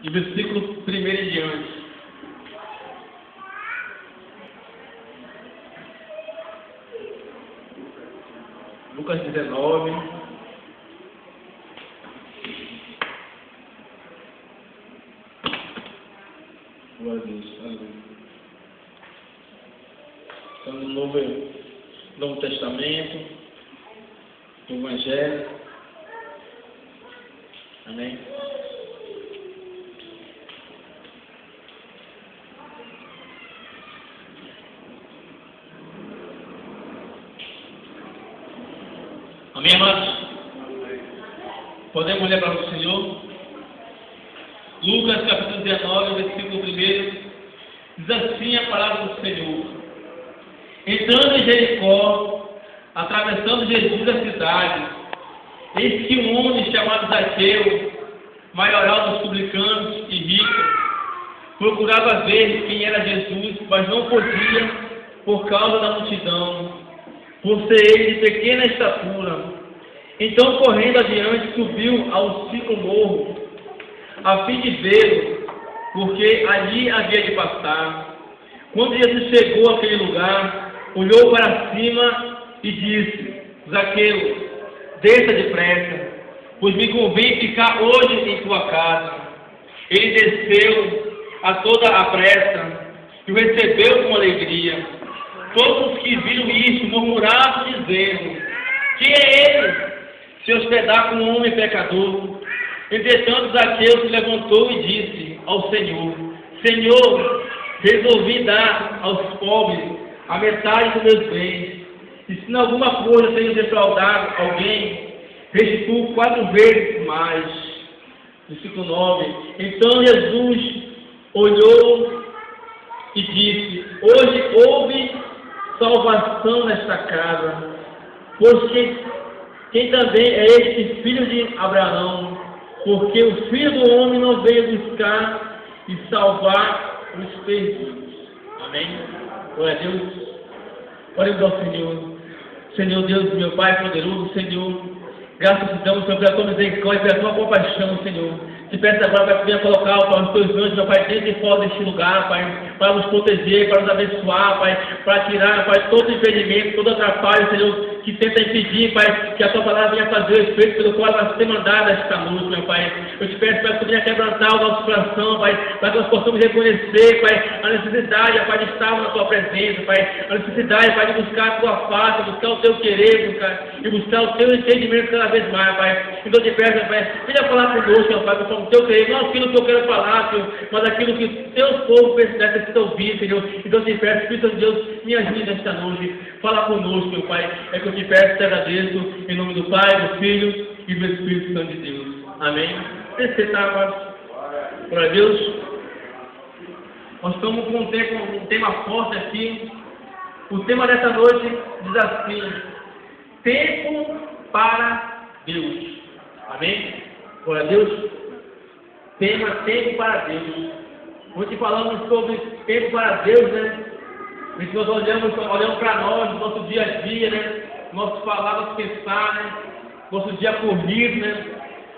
e versículo 1 em diante. Lucas 19. Glória a Deus. Aleluia. Estamos no Novo Testamento, no Evangelho. Amém? Amém, amados? Podemos ler para o Senhor? Lucas capítulo 19, versículo 1, diz assim a palavra do Senhor. Entrando em Jericó, atravessando Jesus a cidade, eis que um homem chamado Zaqueu, maioral dos publicanos e rico, procurava ver quem era Jesus, mas não podia por causa da multidão, por ser ele de pequena estatura. Então, correndo adiante, subiu ao sicomorro, a fim de vê-lo, porque ali havia de passar. Quando Jesus chegou àquele lugar, olhou para cima e disse: Zaqueu, desça depressa, pois me convém ficar hoje em tua casa. Ele desceu a toda a pressa e o recebeu com alegria. Todos os que viram isso murmuravam, dizendo: quem é ele? Se hospedar com um homem pecador. Entretanto, Zaqueu se levantou e disse ao Senhor: Senhor, resolvi dar aos pobres a metade dos meus bens, e se em alguma coisa tenho defraudado alguém, restituo 4 vezes mais. Versículo 9. Então Jesus olhou e disse: hoje houve salvação nesta casa, pois quem também é este filho de Abraão, porque o Filho do Homem não veio buscar e salvar os perdidos. Amém? Glória a Deus. Oremos ao Senhor. Senhor Deus, meu Pai poderoso, Senhor, graças te damos, Senhor, pela tua misericórdia, pela tua compaixão, Senhor. Te peço agora para que venha colocar os teus anjos, meu Pai, dentro e fora deste lugar, Pai, para nos proteger, para nos abençoar, Pai, para tirar, Pai, todo impedimento, todo atrapalho, Senhor, que tenta impedir, Pai, que a tua palavra venha fazer o efeito pelo qual ela ser mandada esta noite, meu Pai. Eu te peço, Pai, que tu venha quebrantar o nosso coração, Pai, para que nós possamos reconhecer, Pai, a necessidade, Pai, de estar na tua presença, Pai, a necessidade, Pai, de buscar a tua face, buscar o teu querer, e buscar o teu entendimento cada vez mais, Pai. Então eu te peço, Pai, venha falar conosco, meu Pai, com o teu querer, não aquilo que eu quero falar, Senhor, mas aquilo que o teu povo precisa ouvir, Senhor. Então eu te peço, Espírito de Deus, me ajude nesta noite, fala conosco, meu Pai, é que eu te peço, te agradeço, em nome do Pai, do Filho e do Espírito Santo de Deus. Amém? Glória a Deus. Nós estamos com um tema forte aqui. O tema dessa noite diz assim: tempo para Deus. Amém? Glória a Deus. Tema tempo para Deus. Hoje falamos sobre tempo para Deus, né? Nós olhamos para nós, no nosso dia a dia, né? Nosso falar, nosso pensar, né? Nosso dia corrido, né?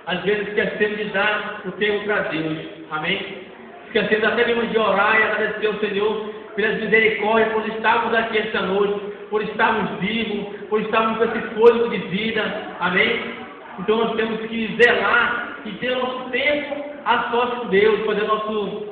Às vezes esquecemos de dar o tempo para Deus. Amém? Esquecemos até mesmo de orar e agradecer ao Senhor pelas misericórdias, por estarmos aqui esta noite, por estarmos vivos, por estarmos com esse fôlego de vida. Amém? Então nós temos que zelar e ter nosso tempo a sós com Deus, fazer nosso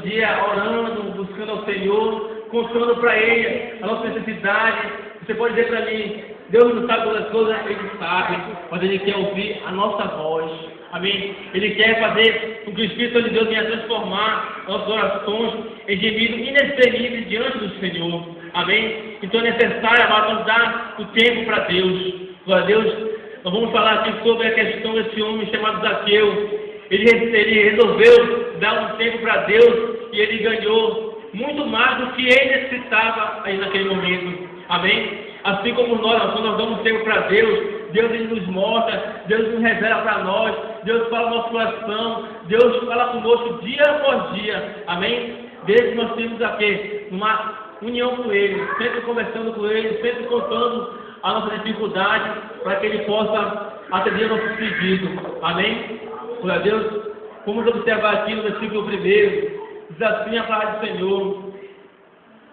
dia orando, buscando ao Senhor, contando para Ele a nossa necessidade. Você pode dizer para mim: Deus não sabe todas as coisas, Ele sabe, mas Ele quer ouvir a nossa voz. Amém? Ele quer fazer com que o Espírito de Deus venha transformar nossas orações em gemidos inexprimíveis diante do Senhor. Amém? Então é necessário, amado, dar o tempo para Deus. Glória a Deus. Nós vamos falar aqui sobre a questão desse homem chamado Zaqueu. Ele resolveu dar um tempo para Deus e ele ganhou muito mais do que ele necessitava aí naquele momento. Amém? Assim como quando nós damos tempo para Deus, Deus ele nos mostra, Deus nos revela para nós, Deus fala no nosso coração, Deus fala conosco dia após dia. Amém? Desde que nós temos aqui uma união com Ele, sempre conversando com Ele, sempre contando a nossa dificuldade, para que Ele possa atender nossos pedidos. Amém? Glória a Deus. Vamos observar aqui no versículo 1, diz assim a palavra do Senhor: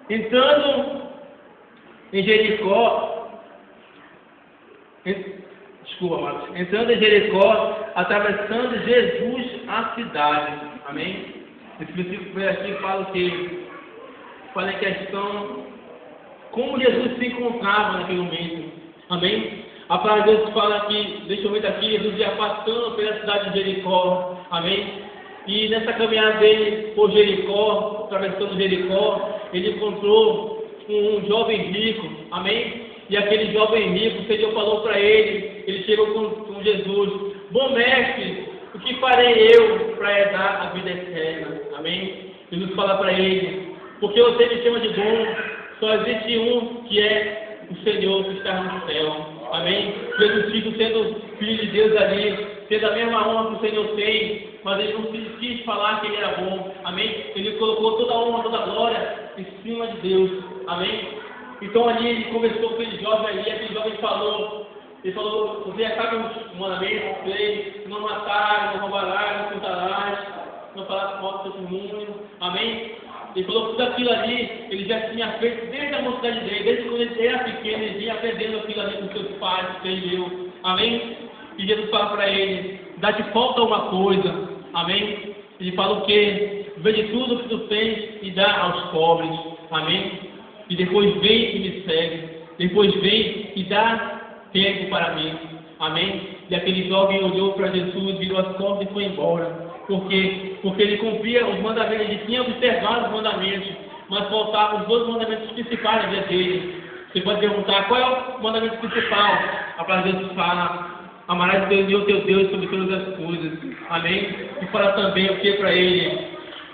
entrando em Jericó, entrando em Jericó, atravessando Jesus a cidade. Amém? Esse versículo aqui fala o quê? Fala em questão como Jesus se encontrava naquele momento. Amém? A palavra de Deus fala que, neste momento aqui, Jesus ia passando pela cidade de Jericó. Amém? E nessa caminhada dele por Jericó, atravessando Jericó, ele encontrou um jovem rico. Amém? E aquele jovem rico, o Senhor falou para ele chegou com Jesus: bom mestre, o que farei eu para herdar a vida eterna? Amém? Jesus fala para ele: porque você me chama de bom, só existe um que é o Senhor que está no céu. Amém? Jesus Cristo sendo filho de Deus ali, tendo a mesma honra que o Senhor tem, mas ele não quis falar que ele era bom. Amém? Ele colocou toda a honra, toda a glória em cima de Deus. Amém? Então ali ele conversou com aquele jovem ali, aquele jovem falou, você já sabe os mandamentos, não matar, não roubarás, não furtarás, não falar mal do seu testemunho. Amém? Ele falou tudo aquilo ali, ele já tinha feito desde a mocidade dele, desde quando ele era pequeno, ele vinha aprendendo aquilo ali com seus pais, entendeu? Amém? E Jesus fala para ele: dá-te falta uma coisa. Amém? Ele fala o quê? Vende tudo que tu tens e dá aos pobres. Amém? E depois vem e me segue. Depois vem e dá tempo para mim. Amém? E aquele jovem olhou para Jesus, virou as costas e foi embora. Por quê? Porque ele cumpria os mandamentos, ele tinha observado os mandamentos, mas faltavam os dois mandamentos principais na vida dele. Você pode perguntar: qual é o mandamento principal? A palavra de Deus fala: amarás o teu Deus sobre todas as coisas. Amém? E fala também o que para ele?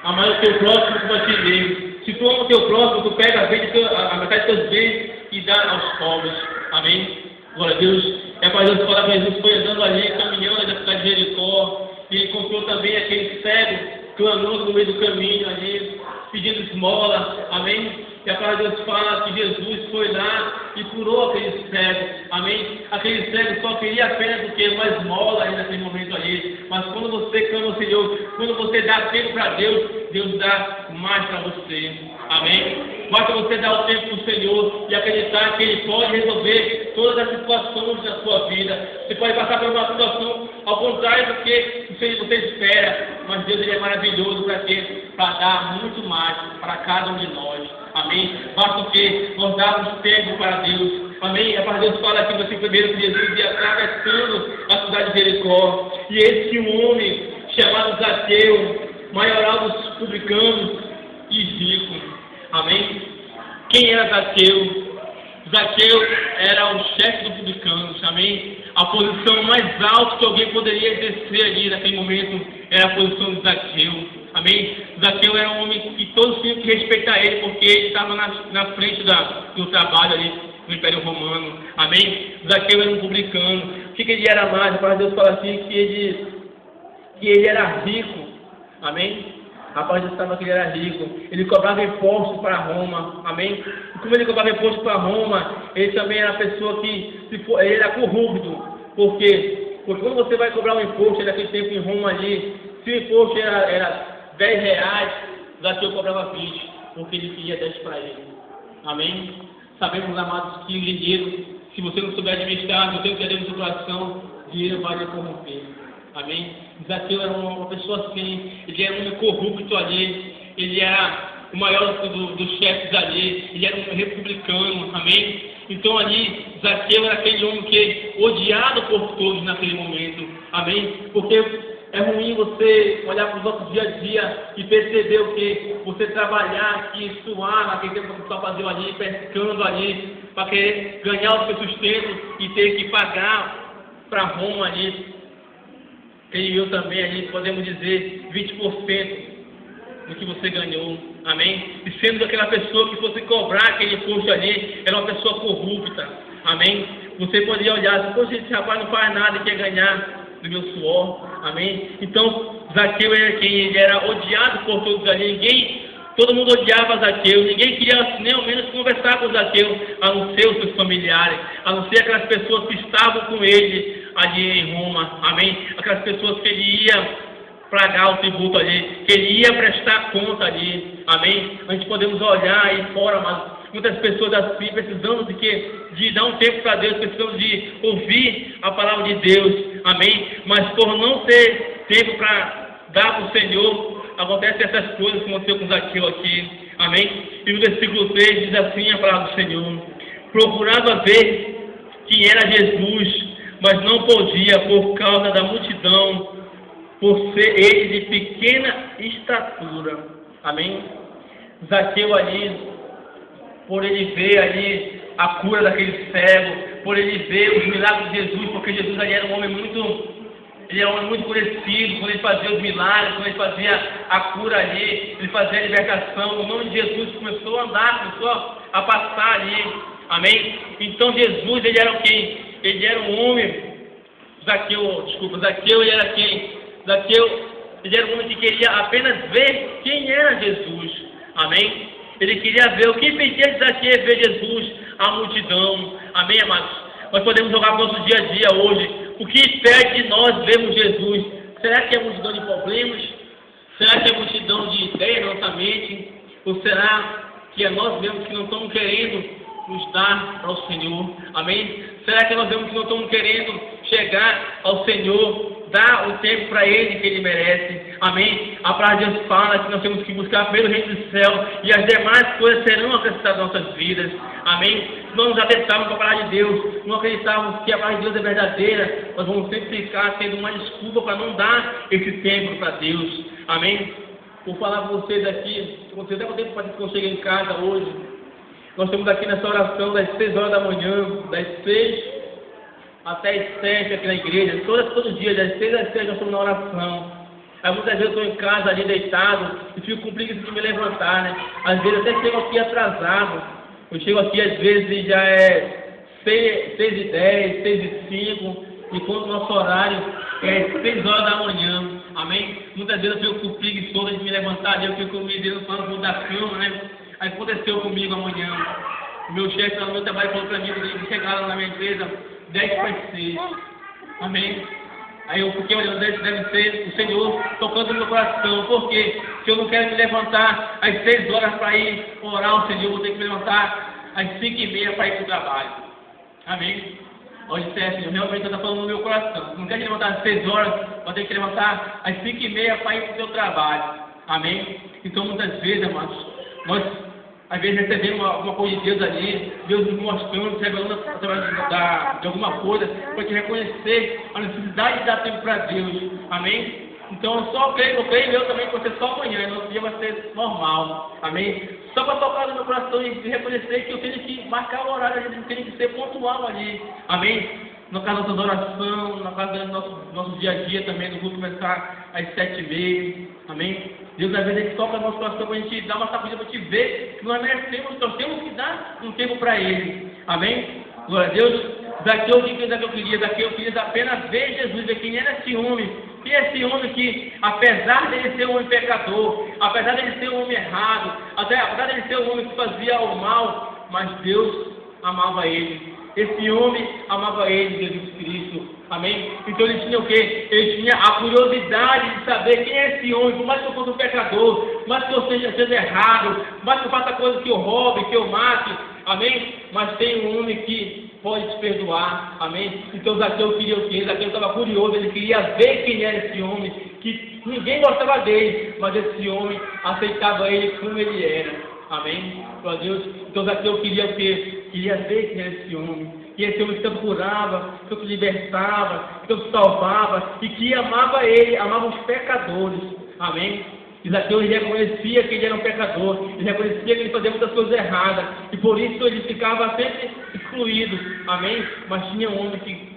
Amar o teu próximo como a ti mesmo. Se tu ama o teu próximo, tu pega a metade dos teus bens e dá aos pobres. Amém? Glória a Deus. E a palavra de Deus fala que Jesus foi andando ali, caminhando na cidade de Jericó. E ele encontrou também aquele cego clamando no meio do caminho ali, pedindo esmola. Amém? E a palavra de Deus fala que Jesus foi lá e curou aquele cego. Amém? Aquele cego só queria apenas do que uma esmola aí naquele momento ali. Mas quando você clama ao Senhor, quando você dá tempo para Deus, Deus dá mais para você. Amém? Basta você dar o tempo para o Senhor e acreditar que Ele pode resolver todas as situações da sua vida. Você pode passar por uma situação ao contrário do que você espera, mas Deus ele é maravilhoso para quê? Para dar muito mais para cada um de nós. Amém? Basta o que? Nós darmos tempo para Deus. Amém? A palavra de Deus fala aqui no versículo 1 que Jesus ia atravessando a cidade de Jericó. E esse homem chamado Zaqueu, maioral dos publicanos e rico. Amém? Quem era Zaqueu? Zaqueu era o chefe dos publicanos. Amém? A posição mais alta que alguém poderia exercer ali naquele momento era a posição de Zaqueu. Amém? Zaqueu era um homem que todos tinham que respeitar ele, porque ele estava na frente do trabalho ali no Império Romano. Amém? Zaqueu era um publicano. O que ele era mais? A palavra de Deus fala assim que ele era rico. Amém? A palavra de Deus fala que ele era rico. Ele cobrava impostos para Roma. Amém? E como ele cobrava impostos para Roma, ele também era uma pessoa que ele era corrupto. Por quê? Porque quando você vai cobrar um imposto, naquele tempo em Roma ali, se o imposto era 10 reais, Zaqueu cobrava 20, porque ele queria 10 para ele. Amém? Sabemos, amados, que o dinheiro, se você não souber administrar, se você não tiver dentro do seu coração, dinheiro vai lhe corromper. Amém? Zaqueu era uma pessoa assim, ele era um homem corrupto ali, ele era o maior dos chefes ali, ele era um republicano. Amém? Então ali, Zaqueu era aquele homem que odiado por todos naquele momento. Amém? Porque é ruim você olhar para os nossos dia a dia e perceber o que você trabalhar aqui, suar naquele tempo que o pessoal fazia ali, pescando ali, para querer ganhar o seu sustento e ter que pagar para Roma ali. E eu também ali, podemos dizer, 20% do que você ganhou. Amém? E sendo aquela pessoa que fosse cobrar aquele imposto ali, era uma pessoa corrupta. Amém? Você poderia olhar, poxa, esse rapaz não faz nada e quer ganhar do meu suor. Amém? Então, Zaqueu era quem? Ele era odiado por todos ali. Todo mundo odiava Zaqueu. Ninguém queria nem ao menos conversar com Zaqueu, a não ser os seus familiares, a não ser aquelas pessoas que estavam com ele ali em Roma. Amém? Aquelas pessoas que ele ia pagar o tributo ali, que ele ia prestar conta ali, amém? A gente podemos olhar aí fora, mas muitas pessoas assim precisamos de dar um tempo para Deus, precisamos de ouvir a palavra de Deus, amém? Mas por não ter tempo para dar para o Senhor, acontecem essas coisas que aconteceu com Zaqueu aqui, amém? E no versículo 3 diz assim a palavra do Senhor: procurava ver quem era Jesus, mas não podia por causa da multidão, por ser ele de pequena estatura, amém? Zaqueu ali, por ele ver ali a cura daquele cego, por ele ver os milagres de Jesus, porque Jesus ali era um homem muito conhecido, quando ele fazia os milagres, quando ele fazia a cura ali, ele fazia a libertação, o nome de Jesus começou a andar, começou a passar ali, amém? Então Jesus, ele era quem? Ele era um homem, Zaqueu, ele era quem? Zaqueu, ele era um homem que queria apenas ver quem era Jesus, amém? Ele queria ver, o que impedia de Zaqueu ver Jesus? A multidão, amém, amados? Nós podemos jogar para o nosso dia a dia hoje. O que impede de nós vermos Jesus? Será que é a multidão de problemas? Será que é a multidão de ideias na nossa mente? Ou será que é nós mesmos que não estamos querendo nos dar para o Senhor? Amém? Será que nós mesmos que não estamos querendo chegar ao Senhor, dar o tempo para Ele que Ele merece? Amém? A palavra de Deus fala que nós temos que buscar pelo reino do céu e as demais coisas serão acrescentadas às nossas vidas. Amém? Se nós nos atentávamos para a palavra de Deus, não acreditávamos que a palavra de Deus é verdadeira, nós vamos sempre ficar tendo uma desculpa para não dar esse tempo para Deus. Amém? Vou falar para vocês aqui, vocês devem ter para que eu cheguei em casa hoje. Nós estamos aqui nessa oração das 6 horas da manhã, das 6 até as 7 aqui na igreja. Todo dia, das 6 às 7 nós estamos na oração. Aí muitas vezes eu estou em casa ali deitado e fico com preguiça de me levantar, né? Às vezes até chego aqui atrasado. Eu chego aqui às vezes e já é 6h10, 6h05, enquanto o nosso horário é 6 horas da manhã. Amém? Muitas vezes eu fico com preguiça de me levantar ali, eu fico me levantando da cama, né? Aí aconteceu comigo amanhã. O meu chefe lá no meu trabalho falou para mim, eu tenho que chegar lá na minha empresa 10 para 6. Amém? Aí eu fiquei olhando, deve ser o Senhor tocando no meu coração. Porque se eu não quero me levantar às 6 horas para ir orar ao Senhor, eu vou ter que me levantar às 5h30 para ir para o trabalho. Amém? Hoje, Senhor, realmente está falando no meu coração. Não quer te levantar às 6 horas, vai ter que levantar às 5h30 para ir para o seu trabalho. Amém? Então, muitas vezes, amados, nós às vezes recebemos alguma coisa de Deus ali, Deus nos mostrando, nos revelando através de alguma coisa, para te reconhecer a necessidade de dar tempo para Deus. Amém? Então eu só creio, eu também que vai ser só amanhã, no outro dia vai ser normal. Amém? Só para tocar no meu coração e reconhecer que eu tenho que marcar o horário, eu tenho que ser pontual ali. Amém? Na casa da nossa oração, na casa do nosso dia a dia também, no culto começar às 7h30. Amém? Deus às vezes toca no nosso coração para a gente dar uma sacudida para a gente ver que nós merecemos, nós temos que dar um tempo para Ele. Amém? Glória a Deus. Zaqueu queria apenas ver Jesus, ver quem era esse homem. Quem é esse homem que, apesar dele ser um homem pecador, apesar dele ser um homem errado, apesar dele ser um homem que fazia o mal, mas Deus amava ele. Esse homem amava ele, Jesus Cristo. Amém? Então ele tinha o quê? Ele tinha a curiosidade de saber quem é esse homem. Por mais que eu fosse um pecador, por mais que eu seja errado, por mais que eu faça coisas que eu roube, que eu mate. Amém? Mas tem um homem que pode te perdoar. Amém? Então Zaqueu queria o quê? Zaqueu estava curioso, ele queria ver quem era esse homem, que ninguém gostava dele, mas esse homem aceitava ele como ele era. Amém? Glória a Deus. Então Zaqueu queria o quê? Queria ver quem era esse homem. Que esse homem que tanto curava, que tanto libertava, que tanto salvava e que amava ele, amava os pecadores. Amém? E Zaqueu ele reconhecia que ele era um pecador, ele reconhecia que ele fazia muitas coisas erradas e por isso ele ficava sempre excluído. Amém? Mas tinha um homem que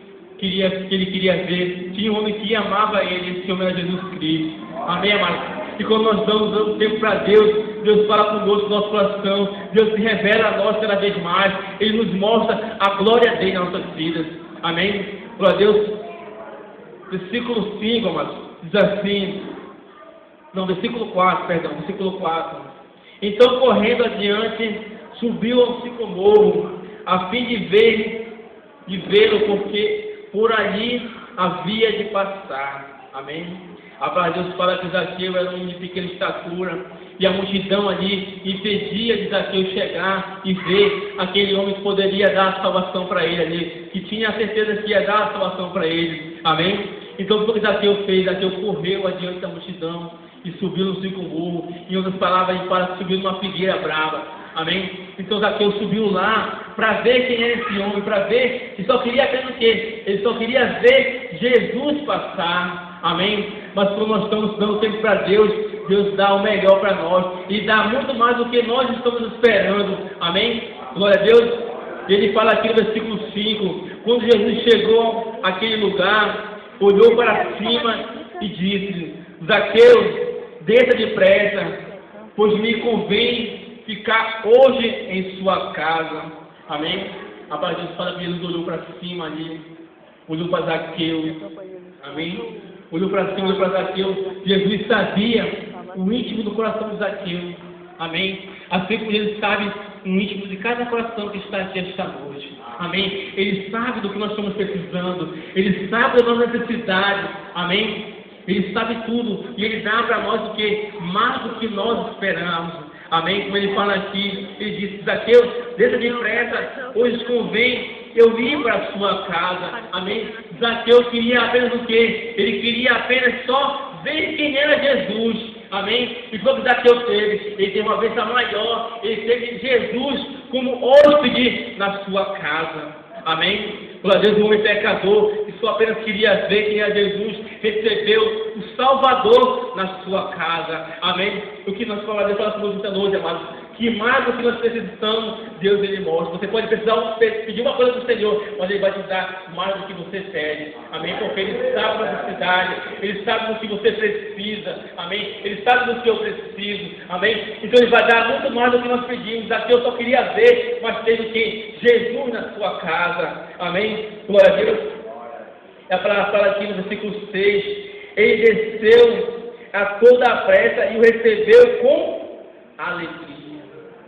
ele queria ver, tinha um homem que amava ele, esse homem era Jesus Cristo. Amém, amados? E quando nós damos tempo para Deus, Deus fala conosco no nosso coração, Deus se revela a nós cada vez mais, Ele nos mostra a glória dele nas nossas vidas. Amém? Glória a Deus. Versículo 5, amados, diz assim, versículo 4. Então, correndo adiante, subiu ao sicomoro, a fim de vê-lo, porque por ali havia de passar. Amém? A palavra de Deus fala que Zaqueu era um homem de pequena estatura, e a multidão ali impedia de Zaqueu chegar e ver aquele homem que poderia dar a salvação para ele ali, que tinha a certeza que ia dar a salvação para ele. Amém? Então o que Zaqueu fez? Zaqueu correu adiante da multidão e subiu no sicomoro. Em outras palavras, ele fala que subiu numa figueira brava. Amém? Então Zaqueu subiu lá para ver quem era esse homem, para ver, ele só queria ver o quê? Ele só queria ver Jesus passar. Amém? Mas quando nós estamos dando tempo para Deus, Deus dá o melhor para nós e dá muito mais do que nós estamos esperando. Amém? Glória a Deus. Ele fala aqui no versículo 5: quando Jesus chegou àquele lugar, olhou para cima e disse: Zaqueu, desça depressa, pois me convém ficar hoje em sua casa. Amém? A palavra de Deus fala que Jesus olhou para cima ali, olhou para Zaqueu. Amém? Olhou para cima, olhou para Zaqueu. Jesus sabia o íntimo do coração de Zaqueu. Amém? Assim como ele sabe o íntimo de cada coração que está aqui esta noite. Amém? Ele sabe do que nós estamos precisando. Ele sabe da nossa necessidade. Amém? Ele sabe tudo. E ele dá para nós o que? Mais do que nós esperamos. Amém? Como ele fala aqui, ele diz: Zaqueu, desça depressa, hoje convém eu ir para a sua casa. Amém? Zaqueu queria apenas o quê? Ele queria apenas só ver quem era Jesus. Amém? E quando Zaqueu teve, ele teve uma bênção maior, ele teve Jesus como hóspede na sua casa. Amém? Glória a Deus, um homem pecador, que só apenas queria ver quem era Jesus, recebeu o Salvador na sua casa. Amém? O que nós falamos esta noite, amados, que mais do que nós precisamos, Deus ele mostra. Você pode precisar pedir uma coisa do Senhor, mas Ele vai te dar mais do que você pede. Amém? Porque Ele sabe da necessidade, Ele sabe do que você precisa. Amém? Ele sabe do que eu preciso. Amém? Então Ele vai dar muito mais do que nós pedimos. Aqui eu só queria ver, mas teve quem? Jesus na sua casa. Amém? Glória a Deus. A palavra fala aqui no versículo 6: Ele desceu a toda a pressa e o recebeu com alegria.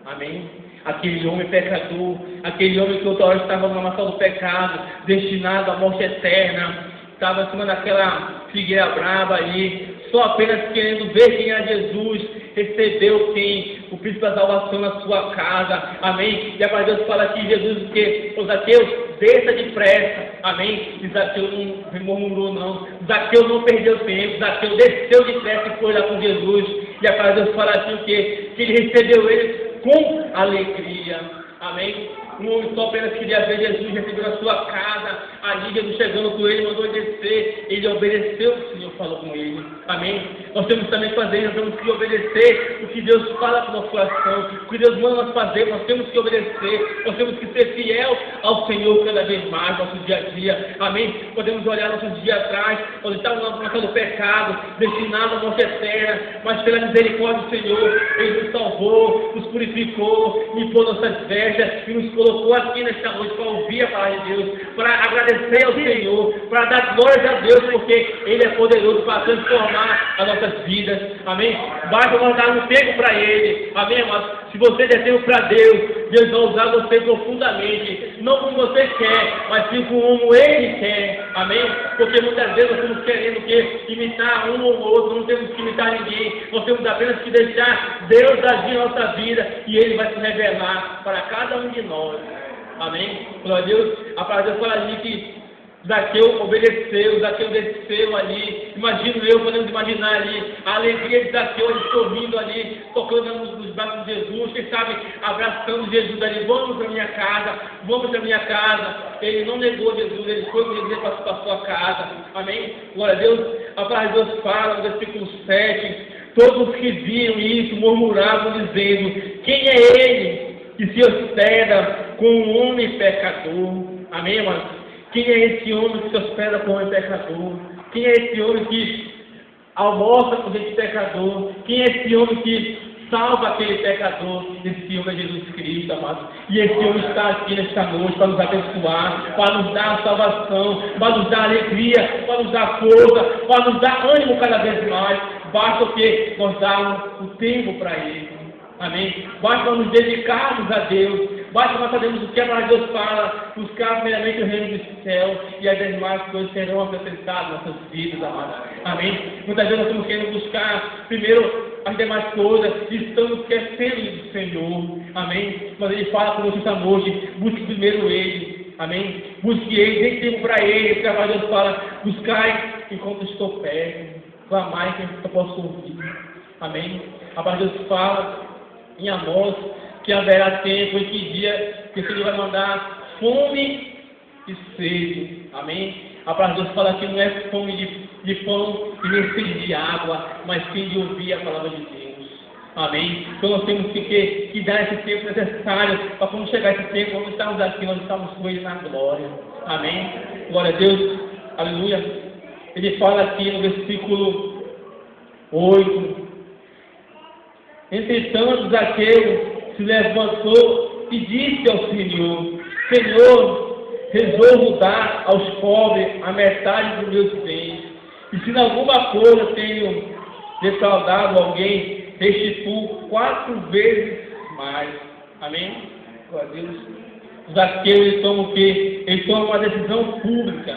Amém? Aquele homem pecador, aquele homem que outra hora estava na maçã do pecado, destinado à morte eterna, estava em cima daquela figueira brava ali, só apenas querendo ver quem era Jesus, recebeu quem? O príncipe da salvação na sua casa. Amém? E a palavra de Deus fala aqui, Jesus, o que? O Zaqueu, desça depressa. Amém? E Zaqueu não murmurou não. Zaqueu não perdeu tempo. Zaqueu desceu depressa e foi lá com Jesus. E a palavra de Deus fala aqui o que? Que ele recebeu ele com alegria. Amém? Um homem só apenas queria ver Jesus, recebeu na sua casa. Ali Jesus chegando com ele, mandou ele descer. Ele obedeceu o que o Senhor falou com ele. Amém? Nós temos também que fazer, nós temos que obedecer o que Deus fala para o nosso coração. O que Deus manda nós fazer, nós temos que obedecer. Nós temos que ser fiel ao Senhor cada vez mais, nosso dia a dia. Amém? Podemos olhar nossos dias atrás, quando estávamos na do pecado, destinado à morte eterna, mas pela misericórdia do Senhor, Ele nos salvou, nos purificou, limpou nossas vestes e nos colocou aqui nesta noite para ouvir a palavra de Deus, para agradecer ao Senhor, para dar glórias a Deus, porque Ele é poderoso para transformar as nossas vidas. Amém? Basta nós darmos tempo para Ele. Amém, amados? Se você der tempo para Deus, Deus vai usar você profundamente, não como você quer, mas sim como Ele quer. Amém? Porque muitas vezes nós estamos querendo imitar um ou outro, não temos que imitar ninguém, nós temos apenas que deixar Deus agir na nossa vida e Ele vai se revelar para cada um de nós. Amém? Glória a Deus. A palavra de Deus fala ali que Zaqueu obedeceu, Zaqueu desceu ali. Imagino eu, podemos imaginar ali a alegria de Zaqueu, ele sorrindo ali, tocando nos braços de Jesus, quem sabe abraçando Jesus ali. Vamos para minha casa, vamos para minha casa. Ele não negou Jesus, ele foi com Jesus para a sua casa. Amém? Glória a Deus. A palavra de Deus fala no versículo 7: todos que viram isso murmuravam, dizendo: quem é ele que se hospeda com um homem pecador? Amém, irmãos? Quem é esse homem que se hospeda com um homem pecador? Quem é esse homem que almoça com gente pecador? Quem é esse homem que salva aquele pecador? Esse homem é Jesus Cristo, amado. E esse homem está aqui nesta noite para nos abençoar, para nos dar salvação, para nos dar alegria, para nos dar força, para nos dar ânimo cada vez mais. Basta o que? Nós darmos o tempo para Ele. Amém? Basta nos dedicarmos a Deus. Basta nós sabemos o que a palavra de Deus fala, buscar primeiramente o reino dos céus, e as demais coisas serão acrescentadas nas nossas vidas, amados. Amém? Muitas vezes nós estamos querendo buscar primeiro as demais coisas, e estamos esquecendo do Senhor. Amém? Mas Ele fala conosco esta noite, busque primeiro Ele. Amém? Busque Ele, dê tempo para Ele, porque a palavra de Deus fala, buscai enquanto estou perto, clamai que eu posso ouvir. Amém? A palavra de Deus fala em Amós que haverá tempo em que dia que o Senhor vai mandar fome e sede. Amém? A palavra de Deus fala que não é fome de pão e nem sede de água, mas sim de ouvir a palavra de Deus. Amém? Então nós temos que dar esse tempo necessário para quando chegar esse tempo, quando estamos aqui, nós estamos com Ele na glória. Amém? Glória a Deus. Aleluia. Ele fala aqui no versículo 8. Entretanto, Zaqueu se levantou e disse ao Senhor: Senhor, resolvo dar aos pobres a metade dos meus bens, e se em alguma coisa tenho defraudado alguém, restituo 4 vezes mais. Amém? Glória a Deus. Zaqueu, ele toma o quê? Ele toma uma decisão pública.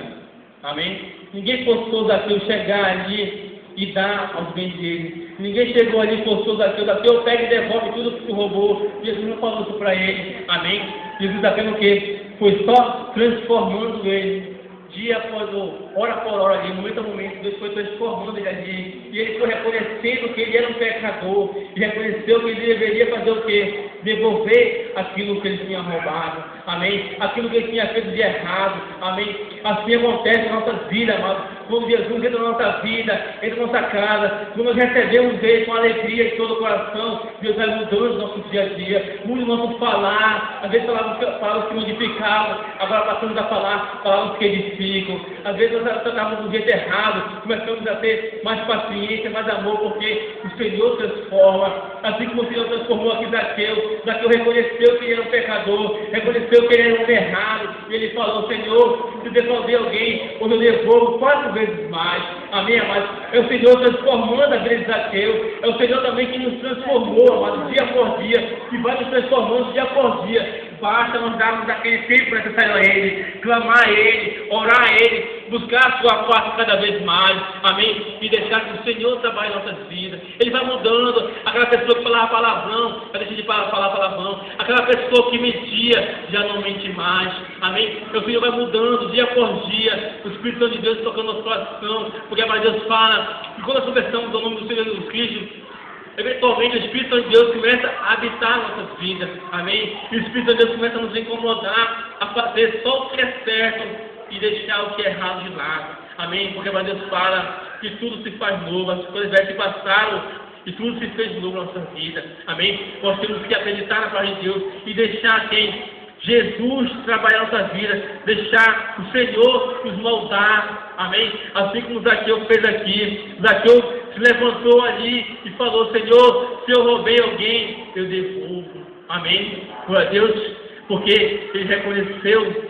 Amém? Ninguém forçou Zaqueu chegar ali e dar aos bens dele. Ninguém chegou ali e forçou Zaqueu pega e devolve tudo que tu roubou. Jesus não falou isso para ele. Amém? Jesus apenas o quê? Foi só transformando ele. Dia após hora por hora ali, momento a momento, Deus foi transformando ele ali. E ele foi reconhecendo que ele era um pecador. E reconheceu que ele deveria fazer o quê? Devolver aquilo que ele tinha roubado. Amém? Aquilo que ele tinha feito de errado. Amém? Assim acontece na nossa vida, amados. Quando Jesus entra na nossa vida, entra na nossa casa, quando nós recebemos Ele com alegria em todo o coração, Deus vai mudando o nosso dia a dia, muda o nosso falar. Às vezes palavras que modificavam, agora passamos a falar palavras que edificam. Às vezes nós estávamos do jeito errado, começamos a ter mais paciência, mais amor, porque o Senhor transforma. Assim como o Senhor transformou aqui Zaqueu reconheceu que ele era um pecador, reconheceu que ele era um homem errado, e ele falou: Senhor, se defraudei alguém, hoje eu devolvo 4 vezes mais. Amém, amados? É o Senhor transformando a vida de Zaqueu, é o Senhor também que nos transformou, amados, dia por dia, e vai nos transformando dia por dia. Basta nós darmos aquele tempo necessário a Ele, clamar a Ele, orar a Ele, buscar a sua parte cada vez mais, amém? E deixar que o Senhor trabalhe em nossas vidas. Ele vai mudando. Aquela pessoa que falava palavrão, vai deixar de falar palavrão. Aquela pessoa que mentia, já não mente mais, amém? O Senhor vai mudando dia por dia, o Espírito Santo de Deus tocando no nosso coração, porque a palavra de Deus fala que quando nós conversamos ao nome do Senhor Jesus Cristo, eventualmente o Espírito Santo de Deus começa a habitar nossas vidas, amém? E o Espírito Santo de Deus começa a nos incomodar a fazer só o que é certo e deixar o que é errado de lado, amém? Porque a Deus fala que tudo se faz novo, as coisas velhas se passaram e tudo se fez novo na nossa vida, amém? Nós temos que acreditar na palavra de Deus e deixar quem? Jesus trabalhar nossa vida, deixar o Senhor nos moldar, amém? Assim como Zaqueu fez aqui. Zaqueu se levantou ali e falou: Senhor, se eu roubei alguém, eu devolvo, amém? Glória a Deus, porque ele reconheceu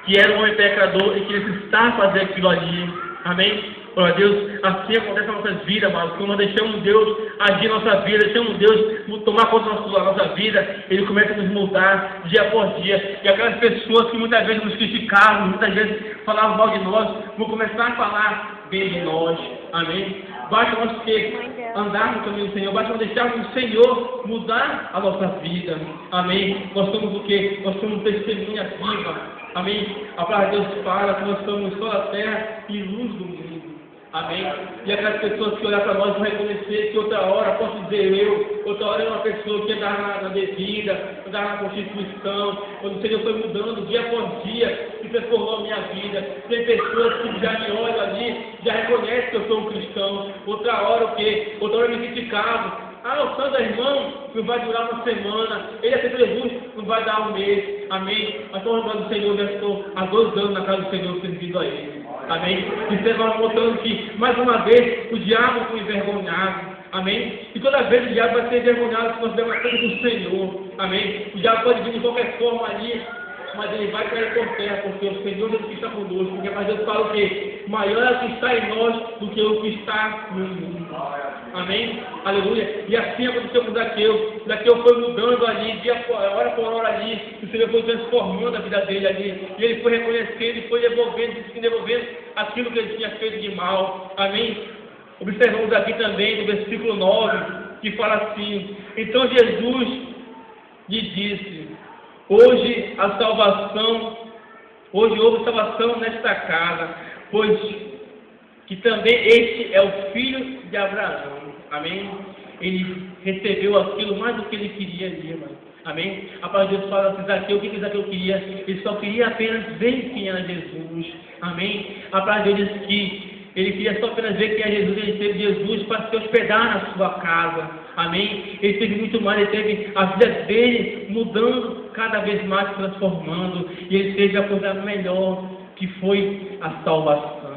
que era um homem pecador e que ele precisava fazer aquilo ali, amém? Glória a Deus, assim acontece nas nossas vidas, amados. Quando nós deixamos Deus agir na nossa vida, deixamos Deus tomar conta da nossa vida, Ele começa a nos mudar dia por dia. E aquelas pessoas que muitas vezes nos criticavam, muitas vezes falavam mal de nós, vão começar a falar bem de nós, amém? Basta nós andar no caminho do Senhor, basta nós deixarmos o Senhor mudar a nossa vida, amém? Nós somos o quê? Nós somos testemunha viva, amém? A palavra de Deus fala que nós somos só a terra e luz do mundo. Amém? E aquelas pessoas que olham para nós vão reconhecer que outra hora, posso dizer eu, outra hora é uma pessoa que andava na bebida, andava na prostituição, quando o Senhor foi mudando dia por dia e transformou a minha vida. Tem pessoas que já me olham ali, já reconhecem que eu sou um cristão. Outra hora o quê? Outra hora me criticavam. Ah, o santo irmão não vai durar uma semana, ele é Jesus, não vai dar um mês, amém? Mas estou lembrando do Senhor, já estou há 2 anos na casa do Senhor servindo a Ele, amém? E você vai mostrando que, mais uma vez, o diabo foi envergonhado, amém? E toda vez o diabo vai ser envergonhado se nós dermos a coisa do Senhor, amém? O diabo pode vir de qualquer forma ali, mas ele vai cair por terra, porque o Senhor Jesus está conosco, porque mais Deus fala o quê? Maior é o que está em nós do que o que está no mundo. Amém? Amém? Aleluia. E assim aconteceu com Zaqueu. Zaqueu foi mudando ali, hora por hora ali. O Senhor foi transformando a vida dele ali. E ele foi reconhecendo e foi devolvendo aquilo que ele tinha feito de mal. Amém? Observamos aqui também no versículo 9, que fala assim: então Jesus lhe disse: hoje houve salvação nesta casa, pois que também este é o filho de Abraão. Amém? Ele recebeu aquilo mais do que ele queria ali, irmão. Amém? A palavra de Deus fala assim: Zaqueu, o que Zaqueu queria? Ele só queria apenas ver quem era Jesus. Amém? A palavra de Deus diz que ele queria só apenas ver quem é Jesus. Ele teve Jesus para se hospedar na sua casa. Amém? Ele teve muito mais, ele teve a vida dele mudando, cada vez mais transformando. E ele teve a coisa melhor, que foi a salvação.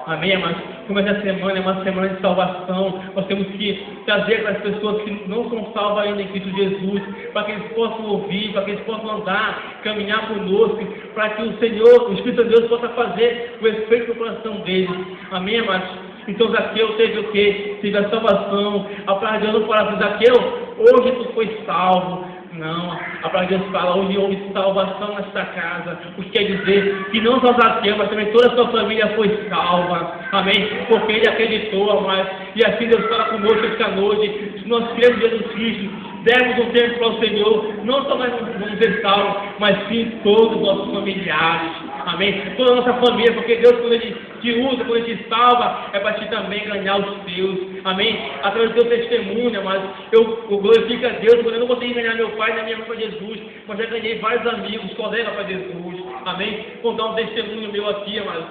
Amém, amados? Como essa semana é uma semana de salvação, nós temos que trazer para as pessoas que não são salvas ainda em Cristo Jesus, para que eles possam ouvir, para que eles possam andar, caminhar conosco, para que o Senhor, o Espírito de Deus, possa fazer o efeito no coração deles. Amém, amados? Então Zaqueu teve o quê? Teve a salvação. A palavra de Deus não fala assim: Zaqueu, hoje tu foi salvo. Não, a palavra de Deus fala: hoje houve salvação nesta casa. O que quer dizer que não só Zaqueu, mas também toda a sua família foi salva. Amém? Porque ele acreditou, amados. E assim Deus fala conosco esta noite: se nós cremos em Jesus Cristo, demos um tempo para o Senhor, não só nós vamos ser salvos, mas sim todos os nossos familiares. Amém? Toda a nossa família, porque Deus, quando Ele te usa, quando Ele te salva, é para ti também ganhar os teus. Amém? Através do teu testemunho, mas eu glorifico a Deus, quando eu não consegui ganhar meu pai nem minha mãe para Jesus, mas já ganhei vários amigos, colegas para Jesus. Amém? Vou dar um testemunho meu aqui, mas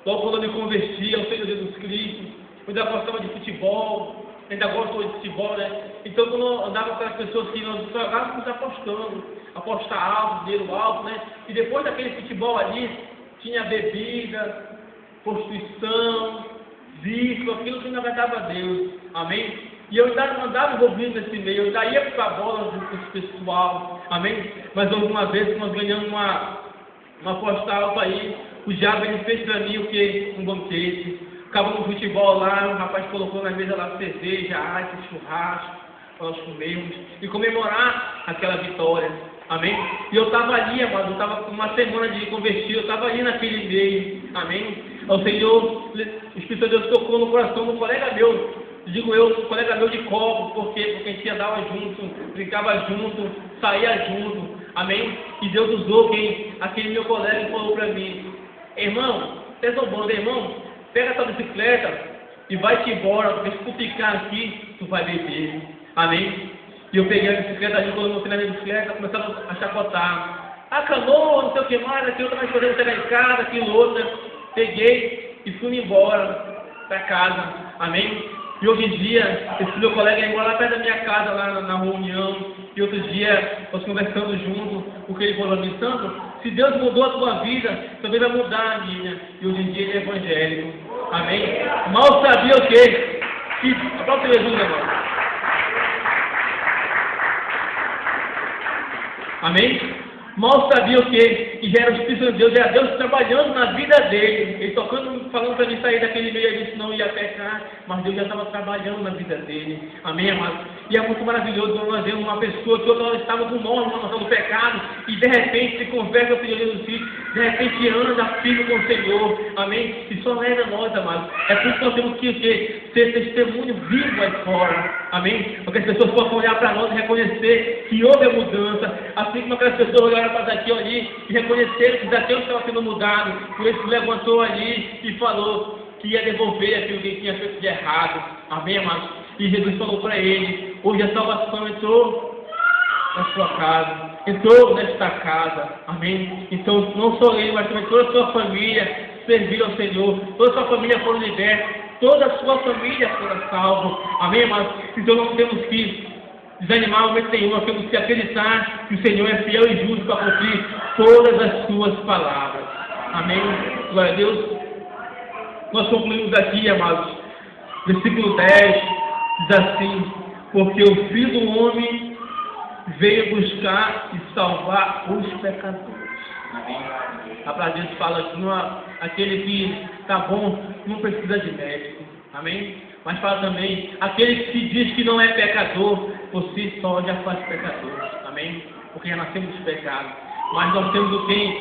logo quando eu me converti ao Senhor Jesus Cristo, eu ainda gostava de futebol, ainda gosto de futebol, né? Então quando eu andava com aquelas pessoas que nós jogávamos apostando, apostar alto, dinheiro alto, né? E depois daquele futebol ali, tinha bebida, prostituição, vício, aquilo que não agradava a Deus. Amém? E eu ainda andava envolvido nesse meio, eu ainda ia para a bola junto com esse pessoal. Amém? Mas alguma vez que nós ganhamos uma aposta alta aí, o diabo ele fez para mim o que? Um banquete. Acabou no futebol lá, o rapaz colocou na mesa lá cerveja, churrasco, para nós comermos e comemorar aquela vitória. Amém? E eu estava ali, amado, eu estava com uma semana de convertido, eu estava ali naquele meio. Amém? O Senhor, o Espírito de Deus tocou no coração de um colega meu, um colega meu de copo, porque a gente andava junto, brincava junto, saía junto. Amém? E Deus usou aquele meu colega e falou para mim: irmão, vocês são bons, irmão? Pega essa bicicleta e vai-te embora, porque se tu ficar aqui, tu vai beber. Amém? E eu peguei a bicicleta ali, quando eu montei na minha bicicleta, começaram a chacotar. Ah, canoa, não sei o que mais, aquilo também podemos chegar em casa, aquilo outro. Peguei e fui embora para casa. Amém? E hoje em dia, esse meu colega ia embora lá perto da minha casa, lá na reunião. E outro dia, nós conversando junto, porque ele falou assim: Santo, se Deus mudou a tua vida, também vai mudar a minha. E hoje em dia ele é evangélico. Amém? Mal sabia o quê? Que a própria Jesus, irmão. Amém? Mal sabia o quê? Que já era o Espírito de Deus, já era Deus trabalhando na vida dele. Ele tocando, falando para mim sair daquele meio, ele disse: não ia pecar, mas Deus já estava trabalhando na vida dele. Amém, amados? E é muito maravilhoso nós vemos uma pessoa que outra hora estava com morte, na noção do pecado, e de repente se converte ao Senhor Jesus Cristo, de repente anda firme com o Senhor. Amém? E só leva nós, amados. É por isso que nós temos que ser testemunho vivo aí fora. Amém? Para que as pessoas possam olhar para nós e reconhecer que houve a mudança. Assim como aquelas pessoas olharam para Zaqueu ali e reconheceram que Zaqueu estava sendo mudado, por isso se levantou ali e falou que ia devolver aquilo que ele tinha feito de errado. Amém, amados? E Jesus falou para ele: hoje a salvação entrou na sua casa, entrou nesta casa. Amém? Então não só ele, mas também toda a sua família serviram ao Senhor, toda a sua família foram liberta, toda a sua família foi salva. Amém, amados? Então não temos que desanimar o momento nenhum, nós temos que acreditar que o Senhor é fiel e justo para cumprir todas as suas palavras. Amém? Glória a Deus. Nós concluímos aqui, amados, versículo 10, diz assim: porque o Filho do Homem veio buscar e salvar os pecadores. Amém? A palavra de Deus fala que aquele que está bom não precisa de médico. Amém? Mas fala também, aquele que diz que não é pecador, por si só já faz pecador. Amém? Porque já nascemos de pecado. Mas nós temos o quê?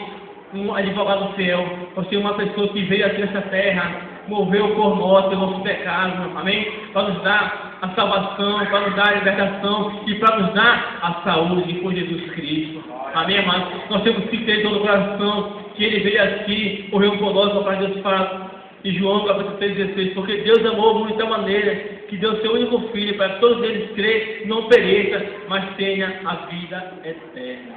Um advogado fiel. Nós temos uma pessoa que veio aqui nessa terra, morreu por nós, pelo nosso pecado. Amém? Para nos dar a salvação, para nos dar a libertação e para nos dar a saúde por Jesus Cristo. Amém, amados? Nós temos que ter todo o coração que Ele veio aqui, morreu por nós, para Deus fala. E João capítulo 3,16, porque Deus amou o mundo de tal maneira que deu seu único Filho, para que todos eles creiam, não pereça, mas tenha a vida eterna.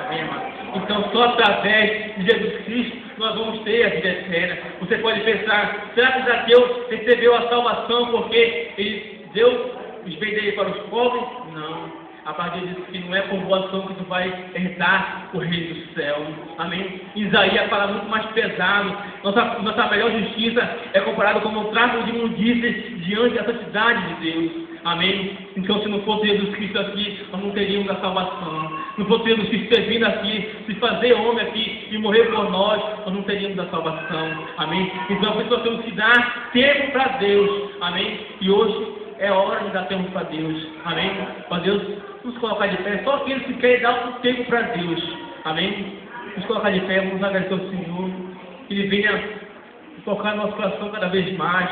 Amém, amado? Então, só através de Jesus Cristo nós vamos ter a vida eterna. Você pode pensar, será que Zaqueu recebeu a salvação porque ele deu os bens dele para os pobres? Não. A partir disso que não é por boa ação que tu vai herdar o reino do céu. Amém? Isaías fala muito mais pesado. Nossa melhor justiça é comparada como um trapo de imundície diante da santidade de Deus. Amém? Então, se não fosse Jesus Cristo aqui, nós não teríamos a salvação. Se não fosse Jesus Cristo ter vindo aqui, se fazer homem aqui e morrer por nós não teríamos a salvação. Amém? Então, nós temos que dar tempo para Deus. Amém? E hoje é hora de dar tempo para Deus. Amém? Para Deus nos colocar de pé. Só aqueles que querem dar um tempo para Deus. Amém? Nos colocar de pé, vamos agradecer ao Senhor. Que Ele venha tocar no nosso coração cada vez mais,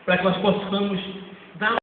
para que nós possamos